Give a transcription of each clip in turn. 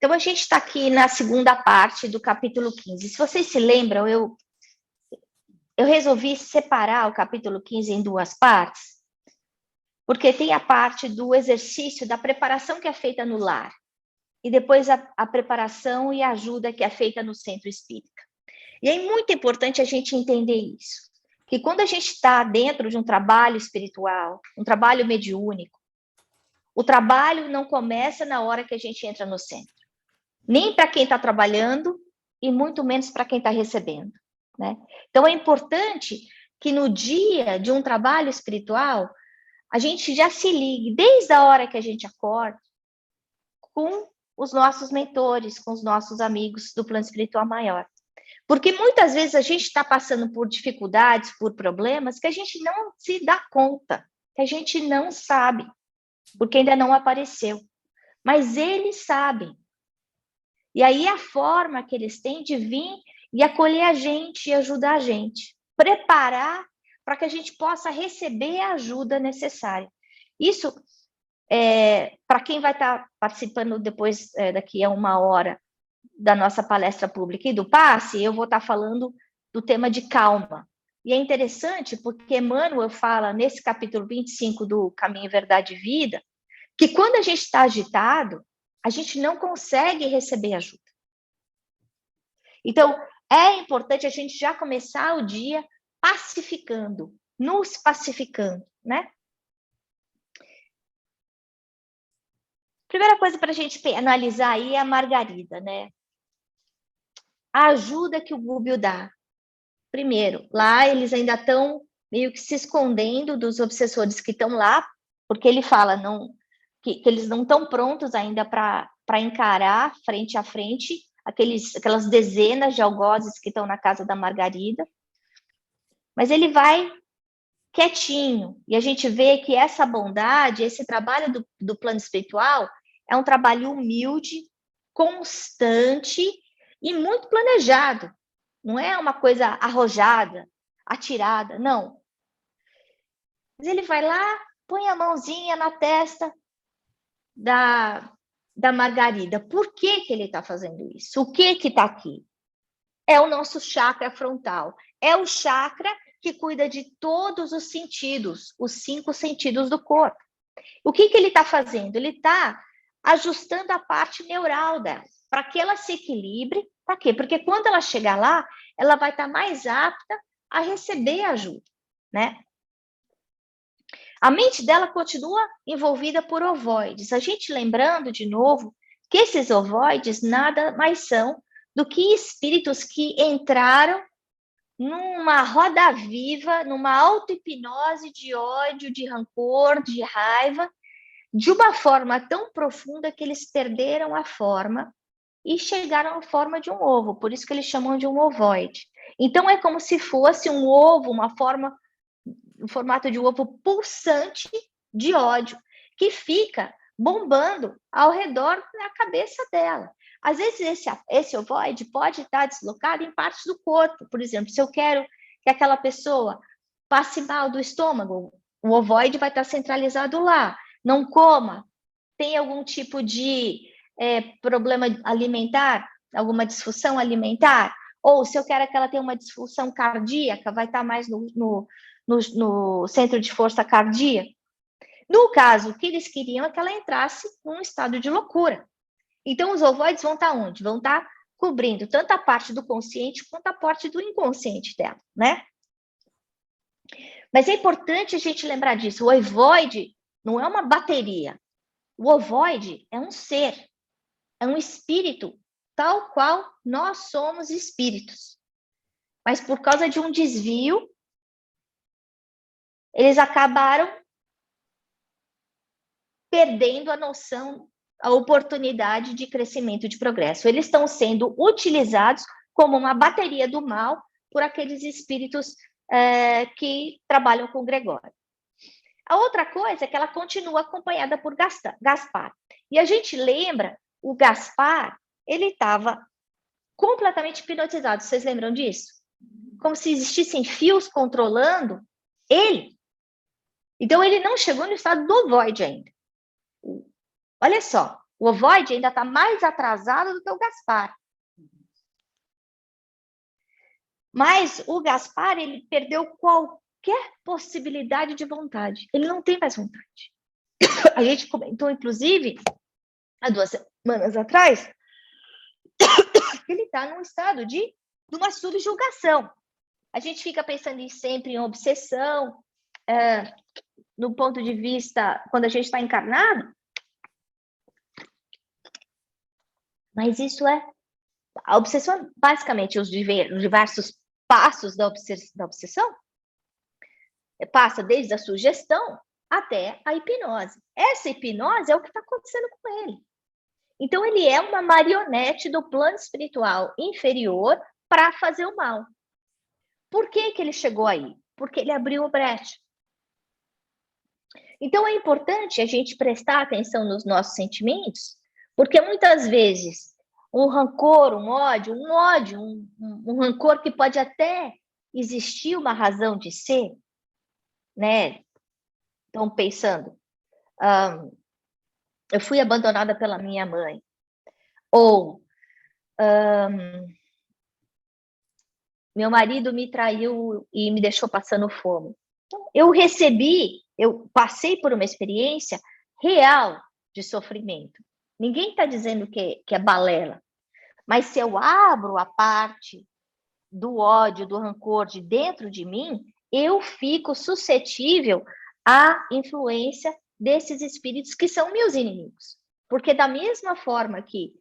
Então, a gente está aqui na segunda parte do capítulo 15. Se vocês se lembram, eu resolvi separar o capítulo 15 em duas partes, porque tem a parte do exercício, da preparação que é feita no lar, e depois a preparação e a ajuda que é feita no centro espírita. E é muito importante a gente entender isso, que quando a gente está dentro de um trabalho espiritual, um trabalho mediúnico, o trabalho não começa na hora que a gente entra no centro, nem para quem está trabalhando e muito menos para quem está recebendo, né? Então, é importante que no dia de um trabalho espiritual, a gente já se ligue, desde a hora que a gente acorda, com os nossos mentores, com os nossos amigos do plano espiritual maior. Porque muitas vezes a gente está passando por dificuldades, por problemas que a gente não se dá conta, que a gente não sabe, porque ainda não apareceu. Mas eles sabem. E aí a forma que eles têm de vir e acolher a gente e ajudar a gente. Preparar para que a gente possa receber a ajuda necessária. Isso, para quem vai estar participando depois, daqui a 1 hora, da nossa palestra pública e do passe, eu vou estar falando do tema de calma. E é interessante porque Emmanuel fala nesse capítulo 25 do Caminho, Verdade e Vida, que quando a gente está agitado, a gente não consegue receber ajuda. Então, é importante a gente já começar o dia pacificando, nos pacificando, né? Primeira coisa para a gente analisar aí é a Margarida, né? A ajuda que o Gubbio dá. Primeiro, lá eles ainda estão meio que se escondendo dos obsessores que estão lá, porque ele fala que eles não estão prontos ainda para encarar frente a frente aquelas dezenas de algozes que estão na casa da Margarida. Mas ele vai quietinho, e a gente vê que essa bondade, esse trabalho do plano espiritual é um trabalho humilde, constante e muito planejado. Não é uma coisa arrojada, atirada, não. Mas ele vai lá, põe a mãozinha na testa da Margarida. Por que ele está fazendo isso? O que está aqui? É o nosso chakra frontal. É o chakra que cuida de todos os sentidos, os 5 sentidos do corpo. O que ele está fazendo? Ele está ajustando a parte neural dela, para que ela se equilibre. Para quê? Porque quando ela chegar lá, ela vai estar mais apta a receber ajuda, né? A mente dela continua envolvida por ovoides. A gente lembrando de novo que esses ovoides nada mais são do que espíritos que entraram numa roda viva, numa auto-hipnose de ódio, de rancor, de raiva, de uma forma tão profunda que eles perderam a forma e chegaram à forma de um ovo, por isso que eles chamam de um ovoide. Então, é como se fosse um ovo, um formato de um ovo pulsante de ódio, que fica bombando ao redor da cabeça dela. Às vezes, esse ovoide pode estar deslocado em partes do corpo. Por exemplo, se eu quero que aquela pessoa passe mal do estômago, o ovoide vai estar centralizado lá. Não coma, tem algum tipo de problema alimentar, alguma disfunção alimentar, ou se eu quero que ela tenha uma disfunção cardíaca, vai estar mais no centro de força cardíaca. No caso, o que eles queriam é que ela entrasse num estado de loucura. Então, os ovoides vão estar onde? Vão estar cobrindo tanto a parte do consciente quanto a parte do inconsciente dela, né? Mas é importante a gente lembrar disso. O ovoide não é uma bateria. O ovoide é um ser, é um espírito, tal qual nós somos espíritos. Mas por causa de um desvio, eles acabaram perdendo a noção, a oportunidade de crescimento, de progresso. Eles estão sendo utilizados como uma bateria do mal por aqueles espíritos que trabalham com o Gregório. A outra coisa é que ela continua acompanhada por Gaspar. E a gente lembra, o Gaspar, ele estava completamente hipnotizado. Vocês lembram disso? Como se existissem fios controlando ele. Então, ele não chegou no estado do ovoide ainda. Olha só, O ovoide ainda está mais atrasado do que o Gaspar. Mas o Gaspar, ele perdeu qualquer possibilidade de vontade. Ele não tem mais vontade. A gente comentou, inclusive, há 2 semanas atrás, que ele está num estado de uma subjugação. A gente fica pensando sempre em obsessão, no ponto de vista, quando a gente está encarnado, mas isso a obsessão, basicamente, os diversos passos da obsessão, passa desde a sugestão até a hipnose. Essa hipnose é o que está acontecendo com ele. Então, ele é uma marionete do plano espiritual inferior para fazer o mal. Por que ele chegou aí? Porque ele abriu o brecha. Então, é importante a gente prestar atenção nos nossos sentimentos, porque muitas vezes um rancor, um ódio, um rancor que pode até existir uma razão de ser, né? Então, pensando, eu fui abandonada pela minha mãe, ou meu marido me traiu e me deixou passando fome. Então, eu passei por uma experiência real de sofrimento. Ninguém está dizendo que é balela, mas se eu abro a parte do ódio, do rancor de dentro de mim, eu fico suscetível à influência desses espíritos que são meus inimigos. Porque da mesma forma que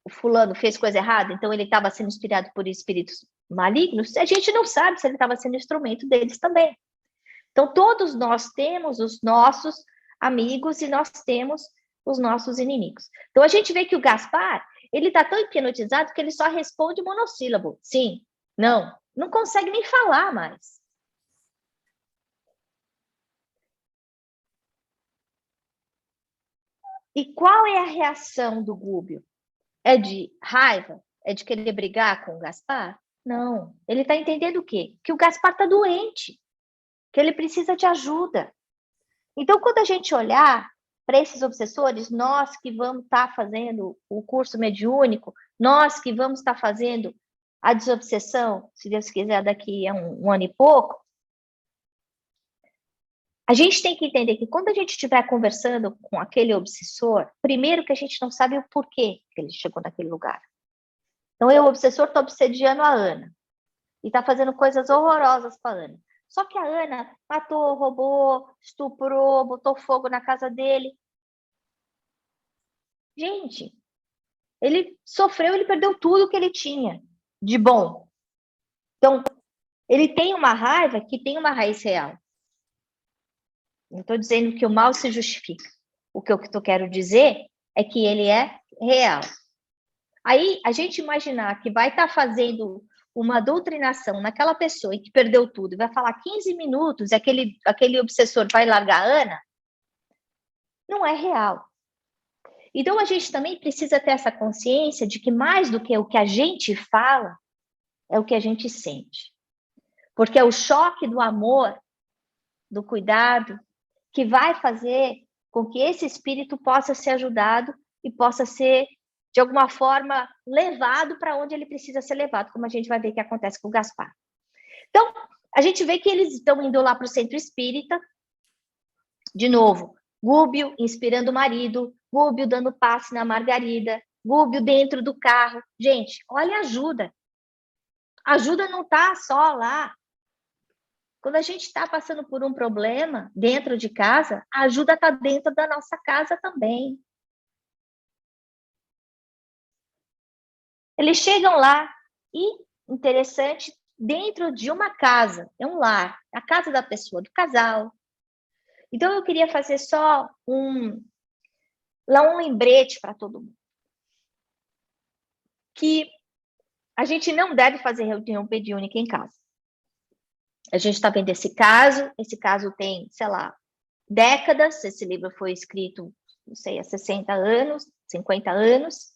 o fulano fez coisa errada, então ele estava sendo inspirado por espíritos malignos, a gente não sabe se ele estava sendo instrumento deles também. Então, todos nós temos os nossos amigos e nós temos os nossos inimigos. Então, a gente vê que o Gaspar, ele está tão hipnotizado que ele só responde monossílabo. Sim, não consegue nem falar mais. E qual é a reação do Gúbio? É de raiva? É de querer brigar com o Gaspar? Não. Ele está entendendo o quê? Que o Gaspar está doente, que ele precisa de ajuda. Então, quando a gente olhar para esses obsessores, nós que vamos estar fazendo o curso mediúnico, nós que vamos estar fazendo a desobsessão, se Deus quiser, daqui a um ano e pouco, a gente tem que entender que quando a gente estiver conversando com aquele obsessor, primeiro que a gente não sabe o porquê que ele chegou naquele lugar. Então, o obsessor está obsediando a Ana e está fazendo coisas horrorosas com a Ana. Só que a Ana matou, roubou, estuprou, botou fogo na casa dele. Gente, ele sofreu, ele perdeu tudo que ele tinha de bom. Então, ele tem uma raiva que tem uma raiz real. Não estou dizendo que o mal se justifica. O que eu quero dizer é que ele é real. Aí, a gente imaginar que vai estar fazendo uma doutrinação naquela pessoa que perdeu tudo, e vai falar 15 minutos, e aquele obsessor vai largar a Ana, não é real. Então, a gente também precisa ter essa consciência de que mais do que o que a gente fala, é o que a gente sente. Porque é o choque do amor, do cuidado, que vai fazer com que esse espírito possa ser ajudado e possa ser, de alguma forma, levado para onde ele precisa ser levado, como a gente vai ver que acontece com o Gaspar. Então, a gente vê que eles estão indo lá para o centro espírita, de novo, Gúbio inspirando o marido, Gúbio dando passe na Margarida, Gúbio dentro do carro. Gente, olha a ajuda. A ajuda não está só lá. Quando a gente está passando por um problema dentro de casa, a ajuda está dentro da nossa casa também. Eles chegam lá e, interessante, dentro de uma casa, é um lar, a casa da pessoa, do casal. Então, eu queria fazer só um lembrete para todo mundo. Que a gente não deve fazer reunião mediúnica em casa. A gente está vendo esse caso tem, sei lá, décadas, esse livro foi escrito, não sei, há 60 anos, 50 anos,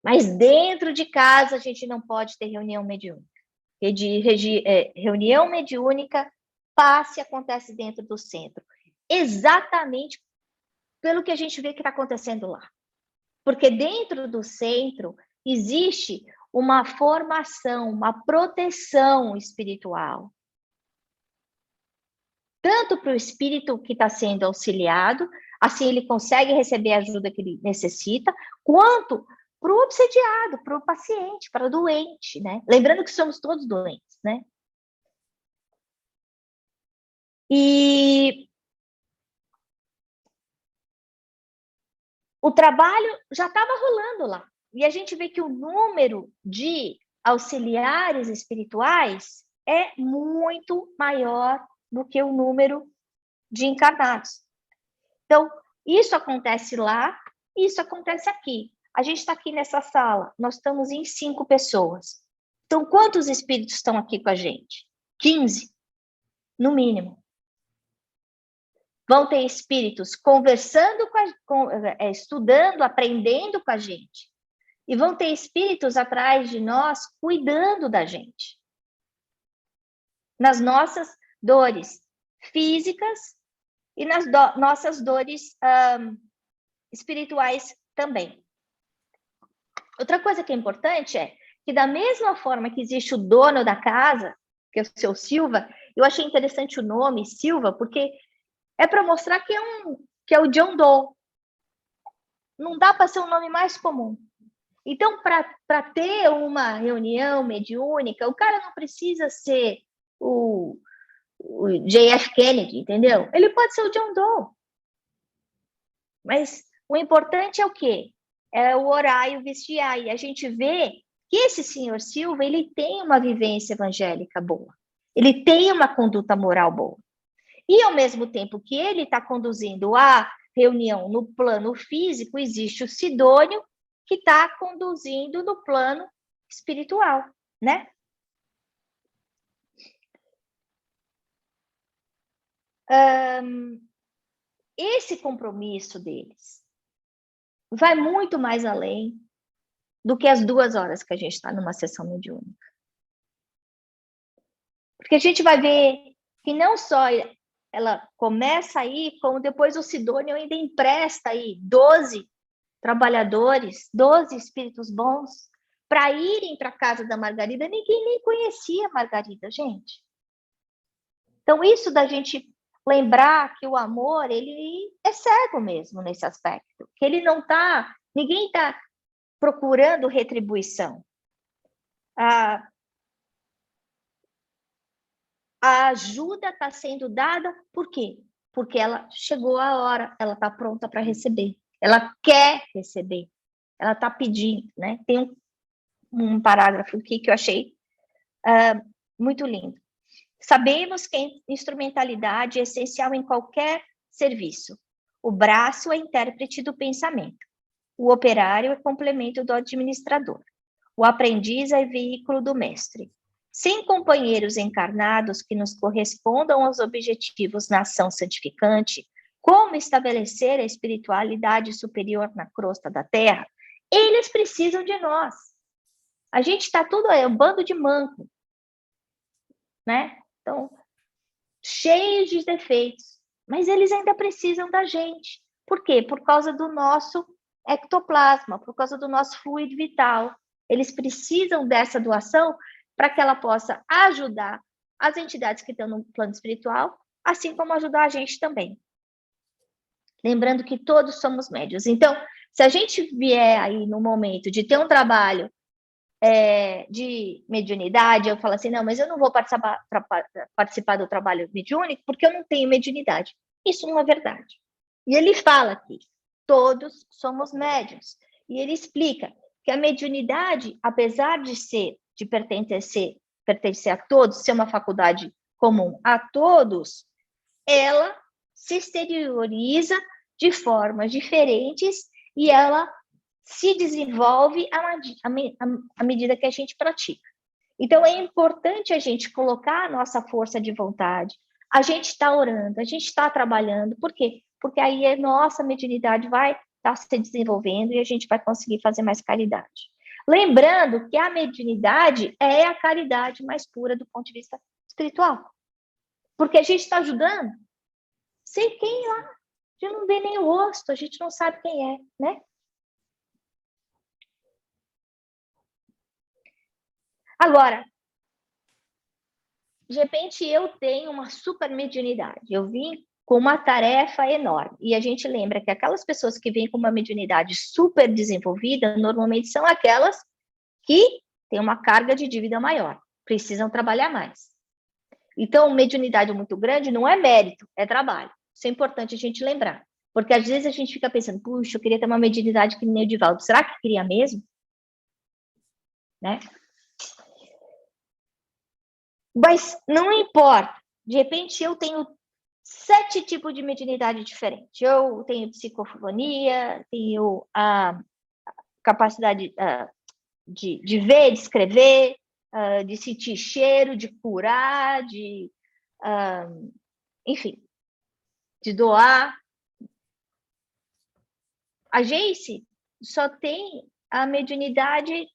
mas dentro de casa a gente não pode ter reunião mediúnica. Reunião mediúnica, passe acontece dentro do centro. Exatamente pelo que a gente vê que está acontecendo lá. Porque dentro do centro existe uma formação, uma proteção espiritual. Tanto para o espírito que está sendo auxiliado, assim ele consegue receber a ajuda que ele necessita, quanto para o obsediado, para o paciente, para o doente, né? Lembrando que somos todos doentes, né? E o trabalho já estava rolando lá. E a gente vê que o número de auxiliares espirituais é muito maior do que o número de encarnados. Então, isso acontece lá, isso acontece aqui. A gente está aqui nessa sala, nós estamos em 5 pessoas. Então, quantos espíritos estão aqui com a gente? 15, no mínimo. Vão ter espíritos conversando, estudando, aprendendo com a gente. E vão ter espíritos atrás de nós, cuidando da gente. Nas nossas dores físicas e nas nossas dores espirituais também. Outra coisa que é importante é que, da mesma forma que existe o dono da casa, que é o seu Silva, eu achei interessante o nome Silva, porque é para mostrar que é o John Doe. Não dá para ser um nome mais comum. Então, para ter uma reunião mediúnica, o cara não precisa ser o J.F. Kennedy, entendeu? Ele pode ser o John Doe. Mas o importante é o quê? É o orar e o vigiar. E a gente vê que esse senhor Silva, ele tem uma vivência evangélica boa. Ele tem uma conduta moral boa. E, ao mesmo tempo que ele está conduzindo a reunião no plano físico, existe o Sidônio, que está conduzindo no plano espiritual, né? Esse compromisso deles vai muito mais além do que as 2 horas que a gente está numa sessão mediúnica. Porque a gente vai ver que não só ela começa aí, como depois o Sidônio ainda empresta aí 12 trabalhadores, 12 espíritos bons, para irem para a casa da Margarida. Ninguém nem conhecia a Margarida, gente. Então, isso da gente lembrar que o amor, ele é cego mesmo nesse aspecto, que ele não está, ninguém está procurando retribuição. A ajuda está sendo dada, por quê? Porque ela chegou a hora, ela está pronta para receber, ela quer receber, ela está pedindo, né? Tem um parágrafo aqui que eu achei muito lindo. Sabemos que a instrumentalidade é essencial em qualquer serviço. O braço é intérprete do pensamento. O operário é complemento do administrador. O aprendiz é veículo do mestre. Sem companheiros encarnados que nos correspondam aos objetivos na ação santificante, como estabelecer a espiritualidade superior na crosta da terra, eles precisam de nós. A gente está tudo aí, um bando de manco, né? Então, cheios de defeitos, mas eles ainda precisam da gente. Por quê? Por causa do nosso ectoplasma, por causa do nosso fluido vital. Eles precisam dessa doação para que ela possa ajudar as entidades que estão no plano espiritual, assim como ajudar a gente também. Lembrando que todos somos médios. Então, se a gente vier aí no momento de ter um trabalho de mediunidade, eu falo assim, não, mas eu não vou participar do trabalho mediúnico porque eu não tenho mediunidade. Isso não é verdade. E ele fala aqui, todos somos médiuns. E ele explica que a mediunidade, apesar de pertencer a todos, ser uma faculdade comum a todos, ela se exterioriza de formas diferentes e ela se desenvolve à medida que a gente pratica. Então, é importante a gente colocar a nossa força de vontade. A gente está orando, a gente está trabalhando. Por quê? Porque aí a nossa mediunidade vai estar se desenvolvendo e a gente vai conseguir fazer mais caridade. Lembrando que a mediunidade é a caridade mais pura do ponto de vista espiritual. Porque a gente está ajudando sem quem lá. A gente não vê nem o rosto, a gente não sabe quem é, né? Agora, de repente eu tenho uma super mediunidade, eu vim com uma tarefa enorme, e a gente lembra que aquelas pessoas que vêm com uma mediunidade super desenvolvida, normalmente são aquelas que têm uma carga de dívida maior, precisam trabalhar mais. Então, mediunidade muito grande não é mérito, é trabalho. Isso é importante a gente lembrar. Porque às vezes a gente fica pensando, puxa, eu queria ter uma mediunidade que nem o Divaldo. Será que queria mesmo? Né? Mas não importa. De repente eu tenho 7 tipos de mediunidade diferentes. Eu tenho psicofonia, tenho a capacidade de ver, de escrever, de sentir cheiro, de curar, enfim, de doar. A Jace só tem a mediunidade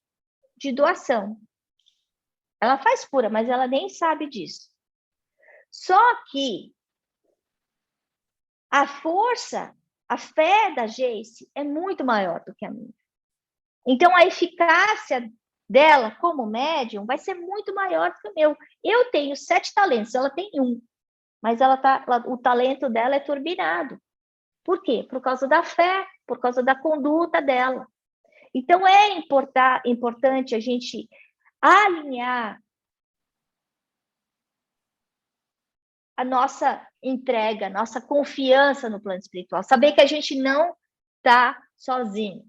de doação. Ela faz cura, mas ela nem sabe disso. Só que a força, a fé da Jace é muito maior do que a minha. Então, a eficácia dela como médium vai ser muito maior do que o meu. Eu tenho 7 talentos, ela tem 1. Mas o talento dela é turbinado. Por quê? Por causa da fé, por causa da conduta dela. Então, é importante a gente alinhar a nossa entrega, a nossa confiança no plano espiritual. Saber que a gente não está sozinho.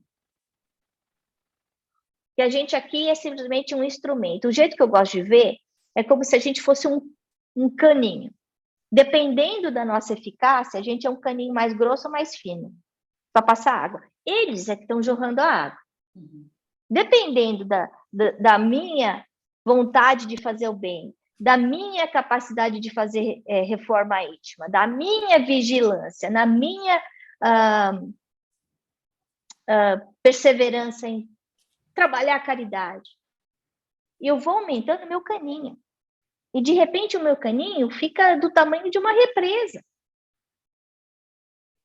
Que a gente aqui é simplesmente um instrumento. O jeito que eu gosto de ver é como se a gente fosse um caninho. Dependendo da nossa eficácia, a gente é um caninho mais grosso ou mais fino para passar água. Eles é que estão jorrando a água. Dependendo da minha vontade de fazer o bem, da minha capacidade de fazer reforma íntima, da minha vigilância, na minha perseverança em trabalhar a caridade, eu vou aumentando meu caninho. E, de repente, o meu caninho fica do tamanho de uma represa.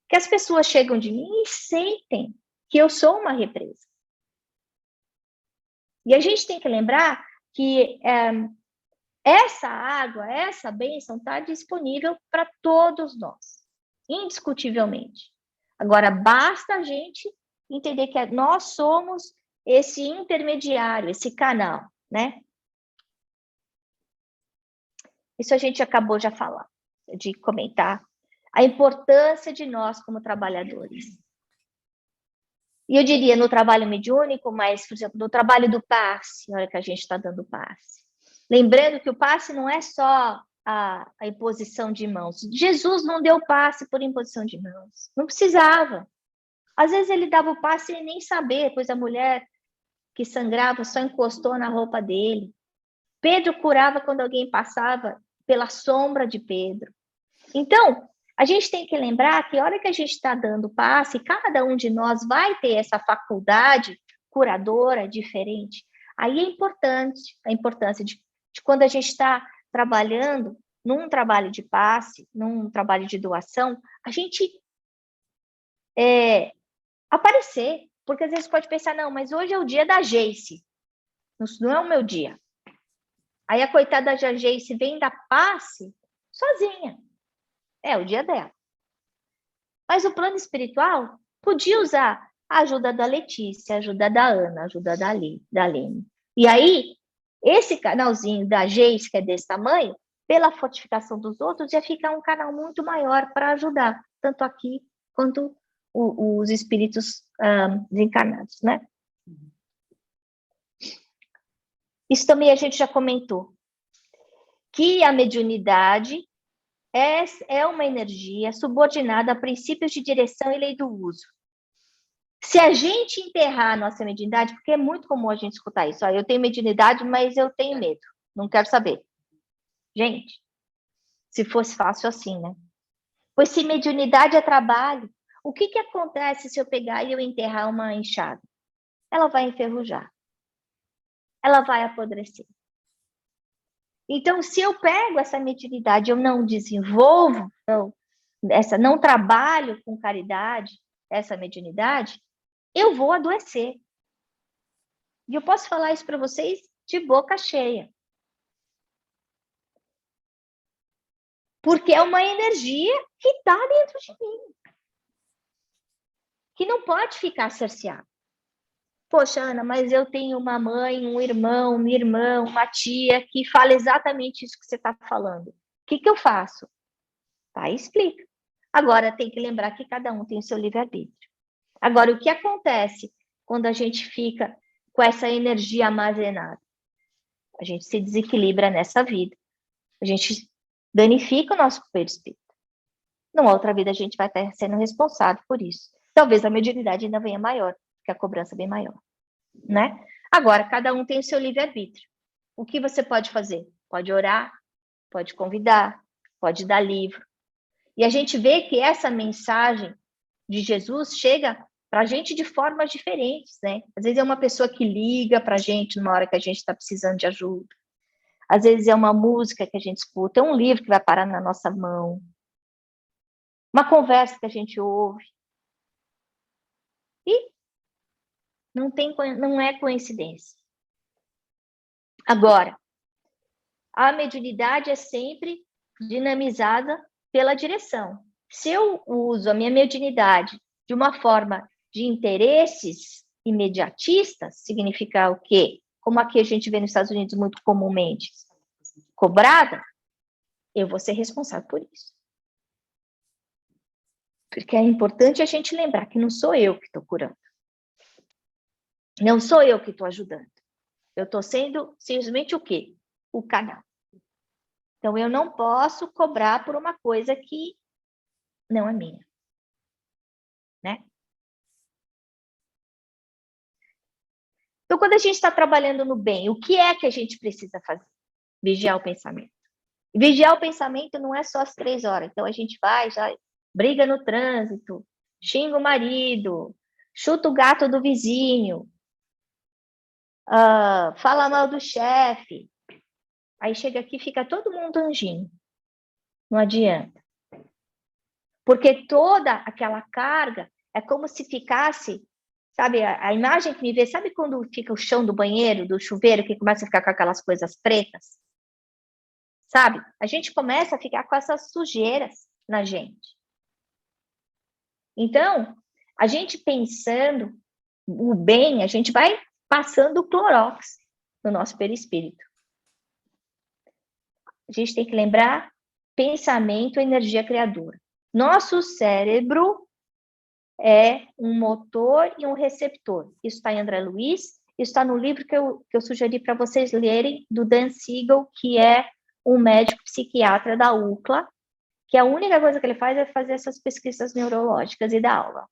Que as pessoas chegam de mim e sentem que eu sou uma represa. E a gente tem que lembrar que essa água, essa bênção está disponível para todos nós, indiscutivelmente. Agora, basta a gente entender que nós somos esse intermediário, esse canal, né? Isso a gente acabou de comentar. A importância de nós como trabalhadores. E eu diria no trabalho mediúnico, mas, por exemplo, no trabalho do passe, na hora que a gente está dando passe. Lembrando que o passe não é só a imposição de mãos. Jesus não deu passe por imposição de mãos. Não precisava. Às vezes ele dava o passe sem nem saber, pois a mulher que sangrava só encostou na roupa dele. Pedro curava quando alguém passava pela sombra de Pedro. Então, a gente tem que lembrar que a hora que a gente está dando passe, cada um de nós vai ter essa faculdade curadora diferente. Aí é importante a importância de quando a gente está trabalhando num trabalho de passe, num trabalho de doação, a gente aparecer. Porque às vezes pode pensar, não, mas hoje é o dia da Jace, não é o meu dia. Aí a coitada da Jace vem dar passe sozinha. É o dia dela. Mas o plano espiritual podia usar a ajuda da Letícia, a ajuda da Ana, a ajuda da Lene. E aí, esse canalzinho da Geis, que é desse tamanho, pela fortificação dos outros, ia ficar um canal muito maior para ajudar, tanto aqui quanto os espíritos desencarnados, né? Isso também a gente já comentou, que a mediunidade é uma energia subordinada a princípios de direção e lei do uso. Se a gente enterrar a nossa mediunidade, porque é muito comum a gente escutar isso, eu tenho mediunidade, mas eu tenho medo, não quero saber. Gente, se fosse fácil assim, né? Pois se mediunidade é trabalho, o que acontece se eu pegar e eu enterrar uma enxada? Ela vai enferrujar. Ela vai apodrecer. Então, se eu pego essa mediunidade, eu não desenvolvo, não trabalho com caridade, essa mediunidade, eu vou adoecer. E eu posso falar isso para vocês de boca cheia. Porque é uma energia que está dentro de mim. Que não pode ficar cerceada. Poxa, Ana, mas eu tenho uma mãe, um irmão, uma irmã, uma tia que fala exatamente isso que você está falando. O que eu faço? Tá, explica. Agora, tem que lembrar que cada um tem o seu livre-arbítrio. Agora, o que acontece quando a gente fica com essa energia armazenada? A gente se desequilibra nessa vida. A gente danifica o nosso perispírito. Numa outra vida, a gente vai estar sendo responsável por isso. Talvez a mediunidade ainda venha maior, porque a cobrança é bem maior, né? Agora, cada um tem o seu livre-arbítrio. O que você pode fazer? Pode orar, pode convidar, pode dar livro. E a gente vê que essa mensagem de Jesus chega para a gente de formas diferentes, né? Às vezes é uma pessoa que liga para a gente numa hora que a gente está precisando de ajuda. Às vezes é uma música que a gente escuta, é um livro que vai parar na nossa mão. Uma conversa que a gente ouve. E não é coincidência. Agora, a mediunidade é sempre dinamizada pela direção. Se eu uso a minha mediunidade de uma forma de interesses imediatistas, significa o quê? Como aqui a gente vê nos Estados Unidos muito comumente, cobrada, eu vou ser responsável por isso. Porque é importante a gente lembrar que não sou eu que estou curando. Não sou eu que estou ajudando. Eu estou sendo simplesmente o quê? O canal. Então, eu não posso cobrar por uma coisa que não é minha. Né? Então, quando a gente está trabalhando no bem, o que é que a gente precisa fazer? Vigiar o pensamento. E vigiar o pensamento não é só as 3 horas. Então, a gente vai, já briga no trânsito, xinga o marido, chuta o gato do vizinho, fala mal do chefe. Aí chega aqui e fica todo mundo anjinho. Não adianta. Porque toda aquela carga é como se ficasse, sabe, a imagem que me vê, sabe quando fica o chão do banheiro, do chuveiro, que começa a ficar com aquelas coisas pretas? Sabe? A gente começa a ficar com essas sujeiras na gente. Então, a gente pensando o bem, a gente vai passando o clorox no nosso perispírito. A gente tem que lembrar, pensamento, energia criadora. Nosso cérebro é um motor e um receptor. Isso está em André Luiz, isso está no livro que eu sugeri para vocês lerem, do Dan Siegel, que é um médico psiquiatra da UCLA, que a única coisa que ele faz é fazer essas pesquisas neurológicas e dar aula.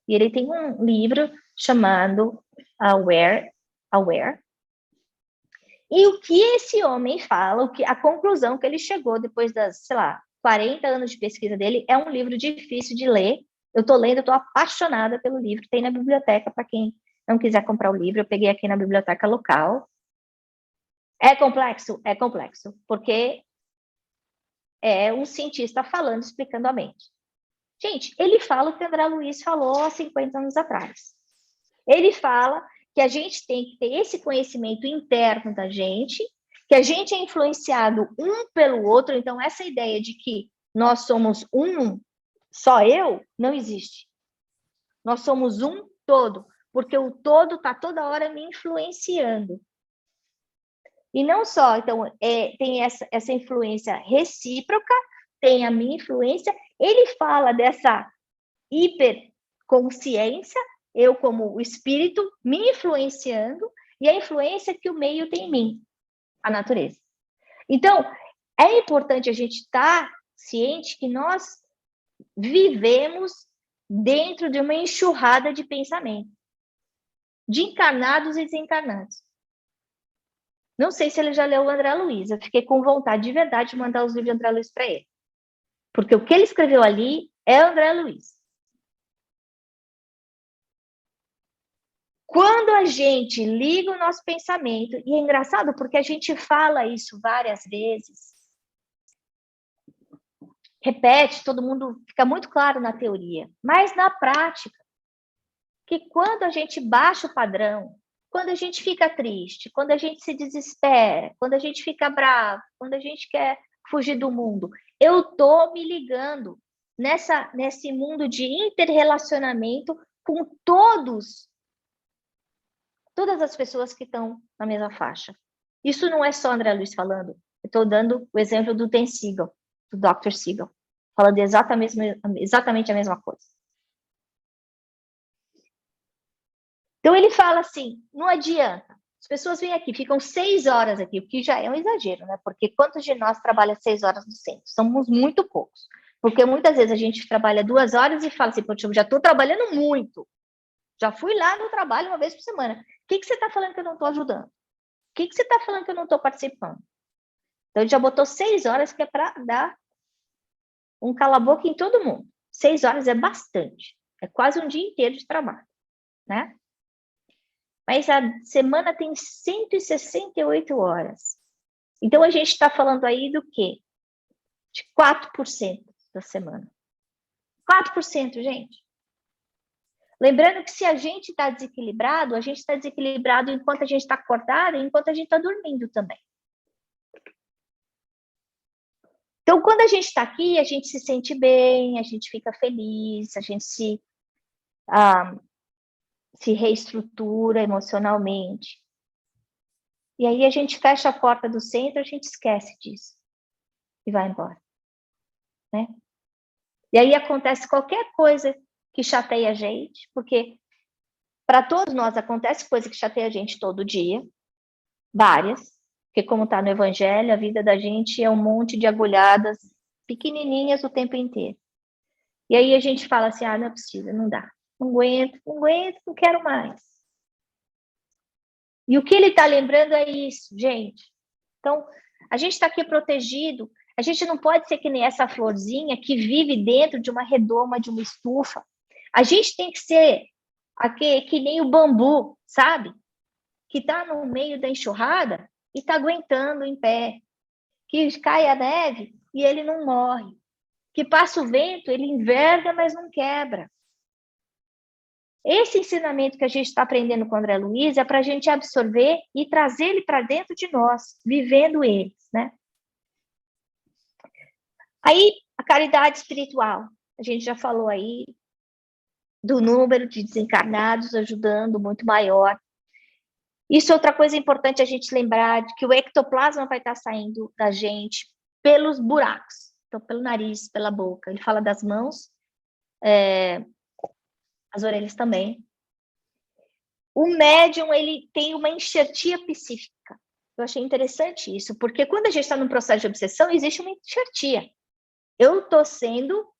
E ele tem um livro chamado Aware. E o que esse homem fala, a conclusão que ele chegou depois das, 40 anos de pesquisa dele, é um livro difícil de ler. Eu estou lendo, estou apaixonada pelo livro, tem na biblioteca, para quem não quiser comprar o livro, eu peguei aqui na biblioteca local. É complexo, porque é um cientista falando, explicando a mente. Gente, ele fala o que André Luiz falou há 50 anos atrás. Ele fala que a gente tem que ter esse conhecimento interno da gente, que a gente é influenciado um pelo outro, então essa ideia de que nós somos um, só eu, não existe. Nós somos um todo, porque o todo está toda hora me influenciando. E não só, então, tem essa influência recíproca, tem a minha influência, ele fala dessa hiperconsciência, eu como o espírito me influenciando, e a influência que o meio tem em mim, a natureza. Então, é importante a gente estar ciente que nós vivemos dentro de uma enxurrada de pensamento, de encarnados e desencarnados. Não sei se ele já leu o André Luiz, eu fiquei com vontade de verdade de mandar os livros de André Luiz para ele. Porque o que ele escreveu ali é André Luiz. Quando a gente liga o nosso pensamento, e é engraçado porque a gente fala isso várias vezes, repete, todo mundo fica muito claro na teoria, mas na prática, que quando a gente baixa o padrão, quando a gente fica triste, quando a gente se desespera, quando a gente fica bravo, quando a gente quer fugir do mundo, eu tô me ligando nesse mundo de interrelacionamento com todas as pessoas que estão na mesma faixa. Isso não é só André Luiz falando, eu estou dando o exemplo do Dan Siegel, do Dr. Siegel, falando exatamente a mesma coisa. Então ele fala assim, não adianta, as pessoas vêm aqui, ficam 6 horas aqui, o que já é um exagero, né? Porque quantos de nós trabalha 6 horas no centro? Somos muito poucos. Porque muitas vezes a gente trabalha 2 horas e fala assim, poxa, eu já estou trabalhando muito. Já fui lá no trabalho uma vez por semana. O que você está falando que eu não estou ajudando? O que você está falando que eu não estou participando? Então, ele já botou 6 horas, que é para dar um cala-boca em todo mundo. 6 horas é bastante. É quase um dia inteiro de trabalho, né? Mas a semana tem 168 horas. Então, a gente está falando aí do quê? De 4% da semana. 4%, gente. Lembrando que se a gente está desequilibrado, a gente está desequilibrado enquanto a gente está acordado e enquanto a gente está dormindo também. Então, quando a gente está aqui, a gente se sente bem, a gente fica feliz, a gente se reestrutura emocionalmente. E aí a gente fecha a porta do centro, a gente esquece disso e vai embora, né? E aí acontece qualquer coisa que chateia a gente, porque para todos nós acontece coisa que chateia a gente todo dia, várias, porque como está no Evangelho, a vida da gente é um monte de agulhadas pequenininhas o tempo inteiro. E aí a gente fala assim, não é possível, não dá, não aguento, não quero mais. E o que ele está lembrando é isso, gente. Então, a gente está aqui protegido, a gente não pode ser que nem essa florzinha que vive dentro de uma redoma, de uma estufa. A gente tem que ser aqui, que nem o bambu, sabe? Que está no meio da enxurrada e está aguentando em pé. Que cai a neve e ele não morre. Que passa o vento, ele enverga, mas não quebra. Esse ensinamento que a gente está aprendendo com o André Luiz é para a gente absorver e trazer ele para dentro de nós, vivendo eles, né? Aí, a caridade espiritual. A gente já falou aí do número de desencarnados ajudando muito maior. Isso é outra coisa importante a gente lembrar, de que o ectoplasma vai estar saindo da gente pelos buracos. Então, pelo nariz, pela boca. Ele fala das mãos, as orelhas também. O médium, ele tem uma enxertia psíquica. Eu achei interessante isso, porque quando a gente está num processo de obsessão, existe uma enxertia. Eu estou sendo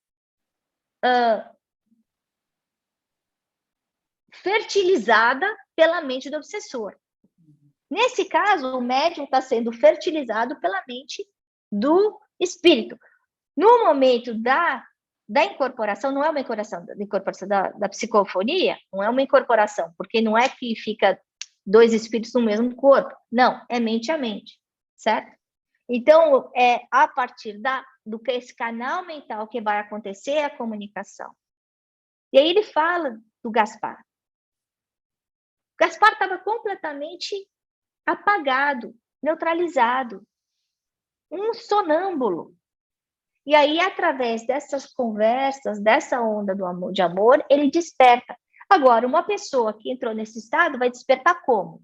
fertilizada pela mente do obsessor. Nesse caso, o médium está sendo fertilizado pela mente do espírito. No momento da incorporação, não é uma incorporação da psicofonia, não é uma incorporação, porque não é que fica 2 espíritos no mesmo corpo. Não, é mente a mente, certo? Então, é a partir do que esse canal mental que vai acontecer a comunicação. E aí ele fala do Gaspar. O Gaspar estava completamente apagado, neutralizado, um sonâmbulo. E aí, através dessas conversas, dessa onda de amor, ele desperta. Agora, uma pessoa que entrou nesse estado vai despertar como?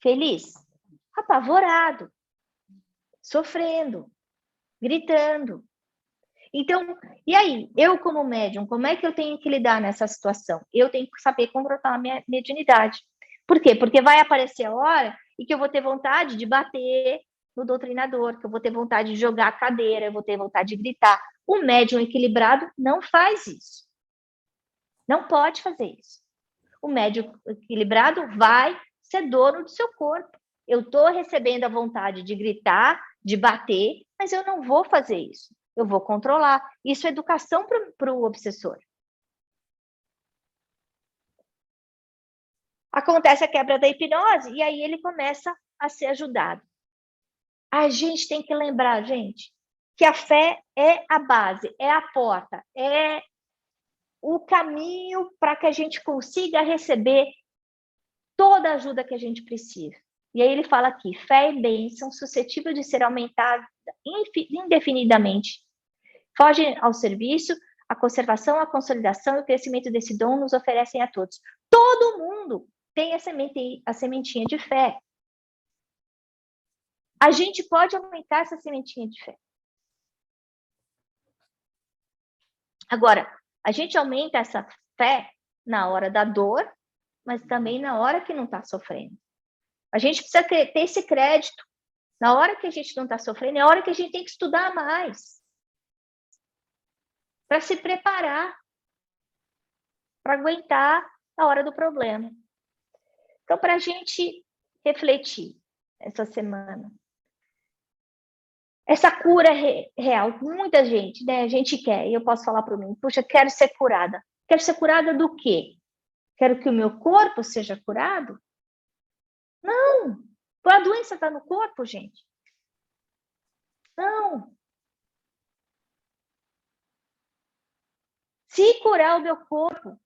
Feliz? Apavorado, sofrendo, gritando. Então, e aí, eu como médium, como é que eu tenho que lidar nessa situação? Eu tenho que saber controlar a minha mediunidade. Por quê? Porque vai aparecer a hora e que eu vou ter vontade de bater no doutrinador, que eu vou ter vontade de jogar a cadeira, eu vou ter vontade de gritar. O médium equilibrado não faz isso. Não pode fazer isso. O médium equilibrado vai ser dono do seu corpo. Eu estou recebendo a vontade de gritar, de bater, mas eu não vou fazer isso. Eu vou controlar. Isso é educação para o obsessor. Acontece a quebra da hipnose e aí ele começa a ser ajudado. A gente tem que lembrar, gente, que a fé é a base, é a porta, é o caminho para que a gente consiga receber toda a ajuda que a gente precisa. E aí ele fala aqui, fé e bênção suscetível de ser aumentada indefinidamente. Fogem ao serviço, a conservação, a consolidação e o crescimento desse dom nos oferecem a todos. Todo mundo tem a sementinha de fé. A gente pode aumentar essa sementinha de fé. Agora, a gente aumenta essa fé na hora da dor, mas também na hora que não está sofrendo. A gente precisa ter esse crédito. Na hora que a gente não está sofrendo, é a hora que a gente tem que estudar mais. Para se preparar. Para aguentar a hora do problema. Então, para a gente refletir essa semana. Essa cura real, muita gente, né? A gente quer, e eu posso falar para mim, puxa, quero ser curada. Quero ser curada do quê? Quero que o meu corpo seja curado? Não! A doença está no corpo, gente. Não! Se curar o meu corpo,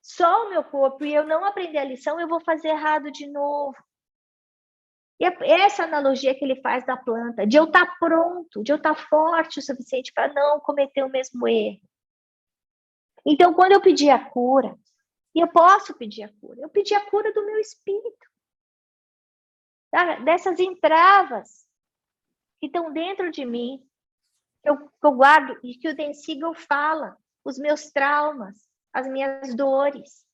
só o meu corpo, e eu não aprender a lição, eu vou fazer errado de novo. E essa analogia que ele faz da planta, de eu estar pronto, de eu estar forte o suficiente para não cometer o mesmo erro. Então, quando eu pedi a cura, e eu posso pedir a cura, eu pedi a cura do meu espírito, tá? Dessas entravas que estão dentro de mim, que eu guardo, e que o Dan Siegel fala, os meus traumas, as minhas dores,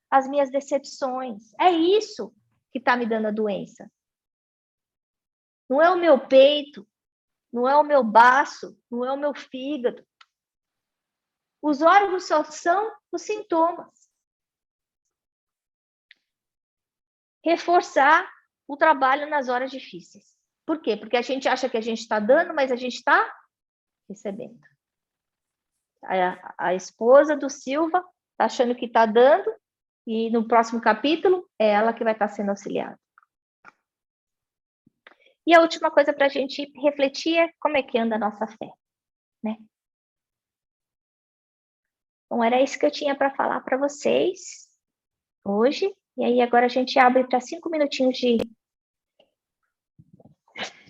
as minhas decepções. É isso que está me dando a doença. Não é o meu peito, não é o meu baço, não é o meu fígado. Os órgãos só são os sintomas. Reforçar o trabalho nas horas difíceis. Por quê? Porque a gente acha que a gente está dando, mas a gente está recebendo. A esposa do Silva está achando que está dando, e no próximo capítulo é ela que vai estar sendo auxiliada. E a última coisa para a gente refletir é como é que anda a nossa fé, né? Bom, era isso que eu tinha para falar para vocês hoje. E aí agora a gente abre para 5 minutinhos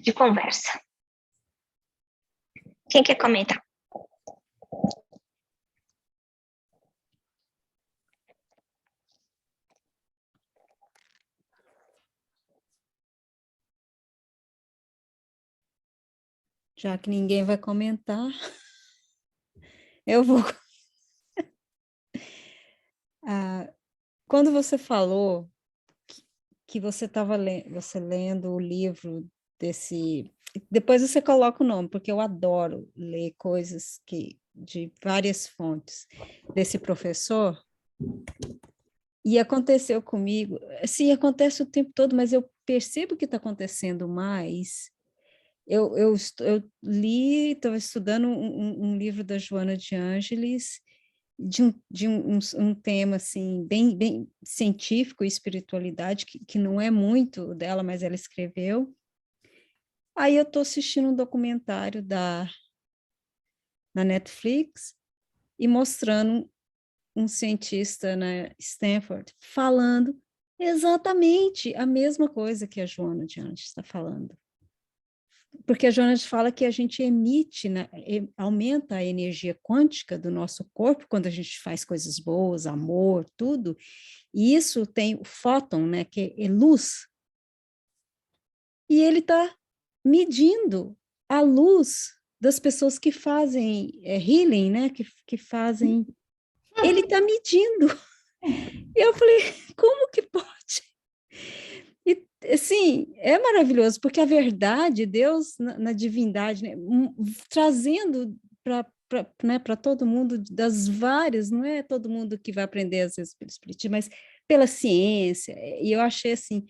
de conversa. Quem quer comentar? Já que ninguém vai comentar, eu vou. Quando você falou que você estava lendo o livro desse... Depois você coloca o nome, porque eu adoro ler coisas de várias fontes desse professor. E aconteceu comigo, sim, acontece o tempo todo, mas eu percebo que está acontecendo mais. Eu li, estava estudando um livro da Joana de Ângeles, de um tema assim, bem científico e espiritualidade, que não é muito dela, mas ela escreveu. Aí eu estou assistindo um documentário na Netflix e mostrando um cientista na Stanford falando exatamente a mesma coisa que a Joana de Anjos está falando. Porque a Joana fala que a gente emite, né, aumenta a energia quântica do nosso corpo quando a gente faz coisas boas, amor, tudo. E isso tem o fóton, né, que é luz. E ele está medindo a luz das pessoas que fazem healing, né, que fazem... Ele está medindo. E eu falei, como que pode? E, assim, é maravilhoso, porque a verdade, Deus, na divindade, né, trazendo para todo mundo, das várias, não é todo mundo que vai aprender, às vezes, pelo espiritismo, mas pela ciência, e eu achei, assim,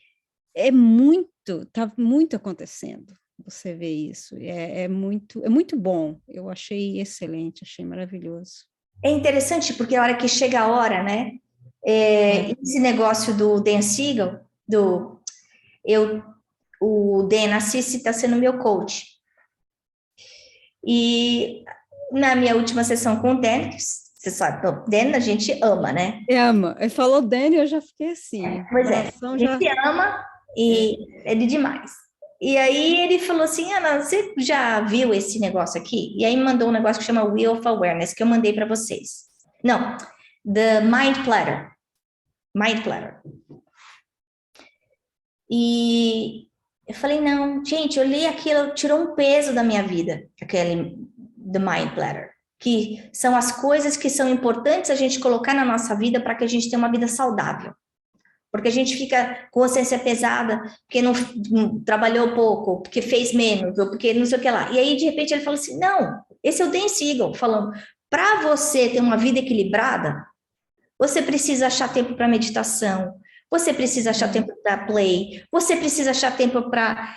está muito acontecendo, você vê isso, é muito bom, eu achei excelente, achei maravilhoso. É interessante, porque a hora que chega a hora, né, esse negócio do Dan Siegel, o Dan Assisi está sendo meu coach. E na minha última sessão com o Dan, você sabe, o Dan a gente ama, né? Ama. Ele falou Dani, eu já fiquei assim. Pois é, Coração a já. gente ama e ele demais. E aí ele falou assim, Ana, você já viu esse negócio aqui? E aí mandou um negócio que chama Wheel of Awareness, que eu mandei para vocês. Não, The Mind Platter. Mind Platter. E eu falei, não, gente, eu li aquilo, tirou um peso da minha vida, aquele The Mind Platter, que são as coisas que são importantes a gente colocar na nossa vida para que a gente tenha uma vida saudável. Porque a gente fica com consciência pesada, porque não trabalhou pouco, porque fez menos, ou porque não sei o que lá. E aí, de repente, ele falou assim, não, esse é o Dan Siegel, falando, para você ter uma vida equilibrada, você precisa achar tempo para meditação, você precisa achar tempo para play, você precisa achar tempo para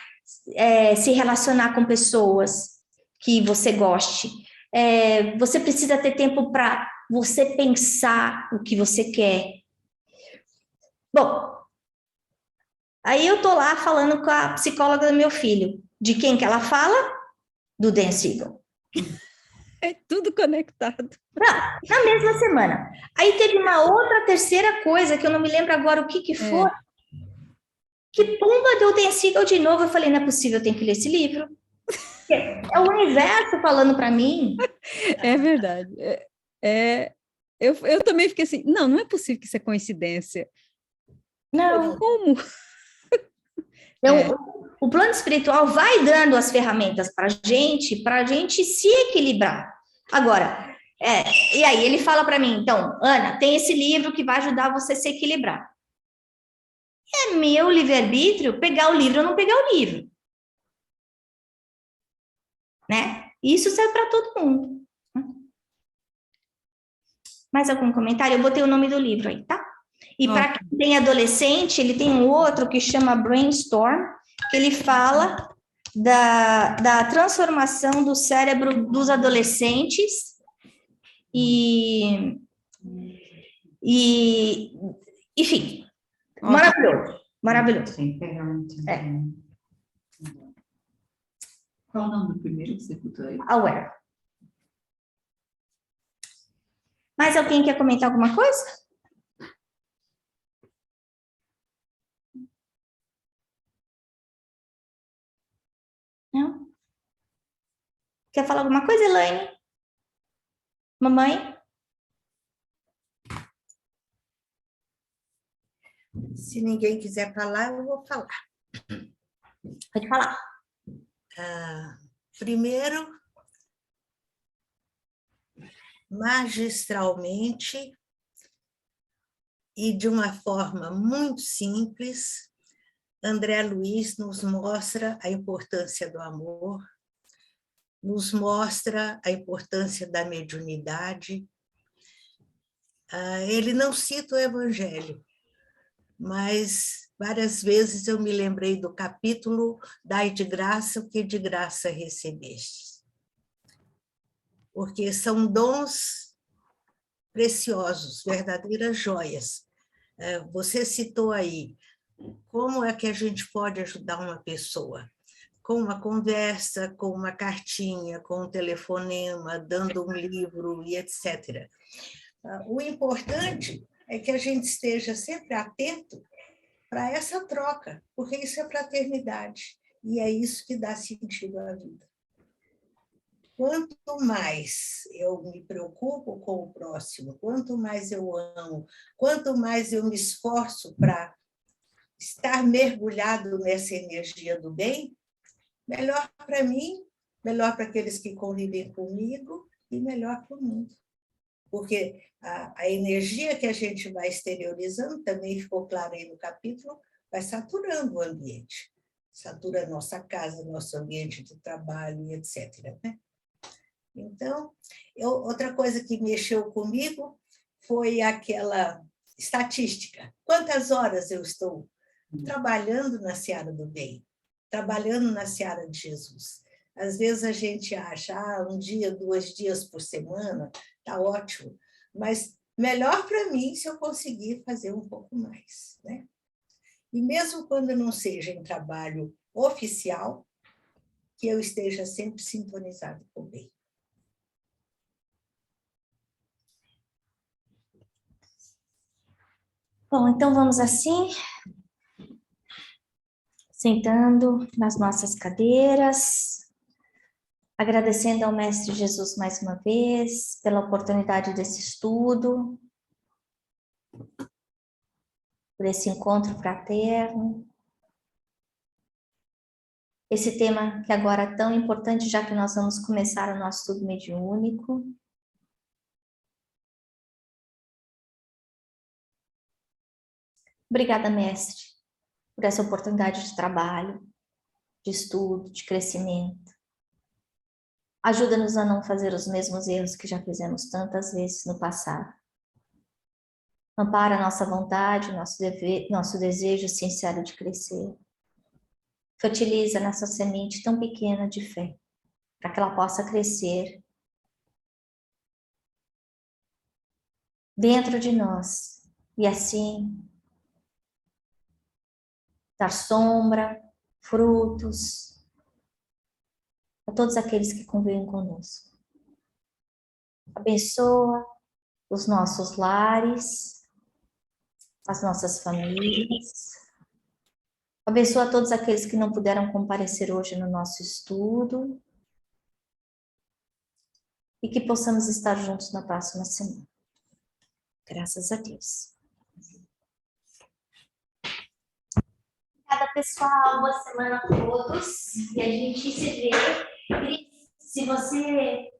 se relacionar com pessoas que você goste. Você precisa ter tempo para você pensar o que você quer. Bom, aí eu tô lá falando com a psicóloga do meu filho. De quem que ela fala? Do Dan Siegel. É tudo conectado. Na mesma semana. Aí teve uma outra terceira coisa, que eu não me lembro agora o que foi. Que pumba deu Dan Siegel de novo. Eu falei, não é possível, eu tenho que ler esse livro. É o universo falando para mim. É verdade. Eu também fiquei assim, não é possível que isso é coincidência. Não. Como? Então, o plano espiritual vai dando as ferramentas para a gente se equilibrar. Agora, e aí ele fala para mim, então, Ana, tem esse livro que vai ajudar você a se equilibrar. É meu livre-arbítrio pegar o livro ou não pegar o livro. Né? Isso serve para todo mundo. Mais algum comentário? Eu botei o nome do livro aí, tá? E para quem tem adolescente, ele tem um outro que chama Brainstorm, que ele fala da transformação do cérebro dos adolescentes enfim, maravilhoso, maravilhoso. Qual o nome do primeiro que você botou aí? Aware. Mais alguém quer comentar alguma coisa? Não? Quer falar alguma coisa, Elaine? Mamãe? Se ninguém quiser falar, eu vou falar. Pode falar. Primeiro, magistralmente e de uma forma muito simples, André Luiz nos mostra a importância do amor, nos mostra a importância da mediunidade. Ele não cita o Evangelho, mas várias vezes eu me lembrei do capítulo Dai de graça o que de graça recebestes. Porque são dons preciosos, verdadeiras joias. Você citou aí, como é que a gente pode ajudar uma pessoa? Com uma conversa, com uma cartinha, com um telefonema, dando um livro e etc. O importante é que a gente esteja sempre atento para essa troca, porque isso é fraternidade, e é isso que dá sentido à vida. Quanto mais eu me preocupo com o próximo, quanto mais eu amo, quanto mais eu me esforço para estar mergulhado nessa energia do bem, melhor para mim, melhor para aqueles que convivem comigo e melhor para o mundo. Porque a energia que a gente vai exteriorizando, também ficou claro aí no capítulo, vai saturando o ambiente. Satura a nossa casa, nosso ambiente de trabalho e etc. Né? Então, outra coisa que mexeu comigo foi aquela estatística. Quantas horas eu estou trabalhando na seara do bem, trabalhando na seara de Jesus? Às vezes a gente acha, 1 dia, 2 dias por semana, está ótimo, mas melhor para mim se eu conseguir fazer um pouco mais. Né? E mesmo quando não seja em trabalho oficial, que eu esteja sempre sintonizado com o bem. Bom, então vamos assim, sentando nas nossas cadeiras, agradecendo ao Mestre Jesus mais uma vez pela oportunidade desse estudo, por esse encontro fraterno. Esse tema que agora é tão importante, já que nós vamos começar o nosso estudo mediúnico. Obrigada, Mestre, por essa oportunidade de trabalho, de estudo, de crescimento. Ajuda-nos a não fazer os mesmos erros que já fizemos tantas vezes no passado. Ampara a nossa vontade, nosso desejo sincero de crescer. Fertiliza nessa semente tão pequena de fé, para que ela possa crescer dentro de nós e assim dar sombra, frutos a todos aqueles que convivem conosco. Abençoa os nossos lares, as nossas famílias. Abençoa todos aqueles que não puderam comparecer hoje no nosso estudo e que possamos estar juntos na próxima semana. Graças a Deus. Obrigada, pessoal. Boa semana a todos. E a gente se vê. Se você